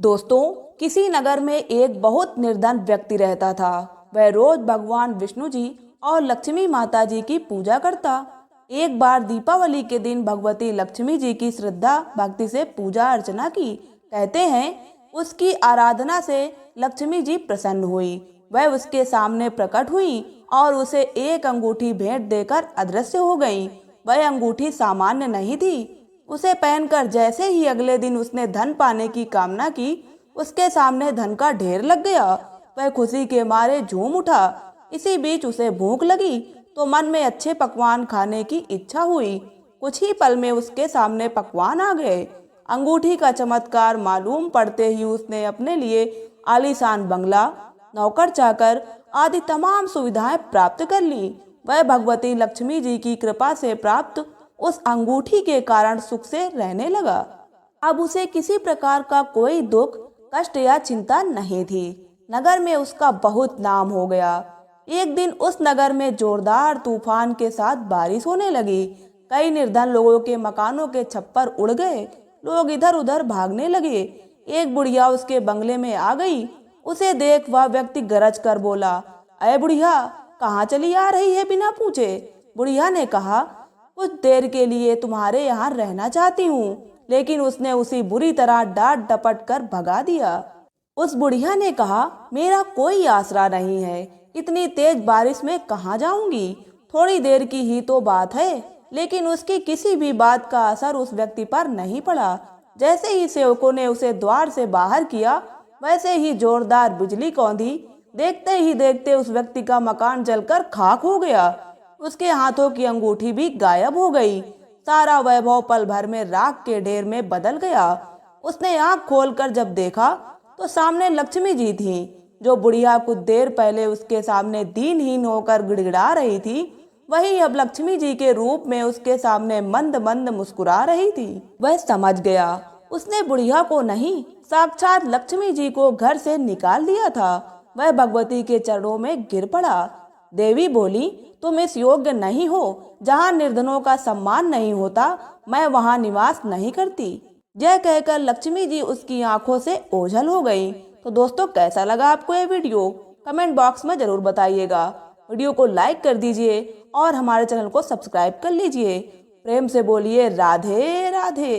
दोस्तों, किसी नगर में एक बहुत निर्धन व्यक्ति रहता था। वह रोज भगवान विष्णु जी और लक्ष्मी माता जी की पूजा करता। एक बार दीपावली के दिन भगवती लक्ष्मी जी की श्रद्धा भक्ति से पूजा अर्चना की। कहते हैं उसकी आराधना से लक्ष्मी जी प्रसन्न हुई। वह उसके सामने प्रकट हुई और उसे एक अंगूठी भेंट देकर अदृश्य हो गई। वह अंगूठी सामान्य नहीं थी। उसे पहनकर जैसे ही अगले दिन उसने धन पाने की कामना की, उसके सामने धन का ढेर लग गया। वह खुशी के मारे झूम उठा। इसी बीच उसे भूख लगी तो मन में अच्छे पकवान खाने की इच्छा हुई। कुछ ही पल में उसके सामने पकवान आ गए। अंगूठी का चमत्कार मालूम पड़ते ही उसने अपने लिए आलीशान बंगला, नौकर चाकर आदि तमाम सुविधाएं प्राप्त कर ली। वह भगवती लक्ष्मी जी की कृपा से प्राप्त उस अंगूठी के कारण सुख से रहने लगा। अब उसे किसी प्रकार का कोई दुख, कष्ट या चिंता नहीं थी। नगर में उसका बहुत नाम हो गया। एक दिन उस नगर में जोरदार तूफान के साथ बारिश होने लगी। कई निर्धन लोगों के मकानों के छप्पर उड़ गए। लोग इधर उधर भागने लगे। एक बुढ़िया उसके बंगले में आ गई। उसे देख वह व्यक्ति गरज कर बोला, अरे बुढ़िया, कहाँ चली आ रही है बिना पूछे? बुढ़िया ने कहा, कुछ देर के लिए तुम्हारे यहाँ रहना चाहती हूँ। लेकिन उसने उसी बुरी तरह डांट डपट कर भगा दिया। उस बुढ़िया ने कहा, मेरा कोई आसरा नहीं है, इतनी तेज बारिश में कहाँ जाऊंगी? थोड़ी देर की ही तो बात है। लेकिन उसकी किसी भी बात का असर उस व्यक्ति पर नहीं पड़ा। जैसे ही सेवकों ने उसे द्वार से बाहर किया, वैसे ही जोरदार बिजली कौंधी। देखते ही देखते उस व्यक्ति का मकान जलकर खाक हो गया। उसके हाथों की अंगूठी भी गायब हो गई। सारा वैभव पल भर में राख के ढेर में बदल गया। उसने आंख खोलकर जब देखा तो सामने लक्ष्मी जी थी, जो बुढ़िया कुछ देर पहले उसके सामने दीनहीन होकर गिड़गिड़ा रही थी। वही अब लक्ष्मी जी के रूप में उसके सामने मंद मंद मुस्कुरा रही थी। वह समझ गया उसने बुढ़िया को नहीं, साक्षात लक्ष्मी जी को घर से निकाल दिया था। वह भगवती के चरणों में गिर पड़ा। देवी बोली, तुम इस योग्य नहीं हो। जहाँ निर्धनों का सम्मान नहीं होता, मैं वहाँ निवास नहीं करती। यह कहकर लक्ष्मी जी उसकी आंखों से ओझल हो गई। तो दोस्तों, कैसा लगा आपको ये वीडियो? कमेंट बॉक्स में जरूर बताइएगा। वीडियो को लाइक कर दीजिए और हमारे चैनल को सब्सक्राइब कर लीजिए। प्रेम से बोलिए राधे राधे।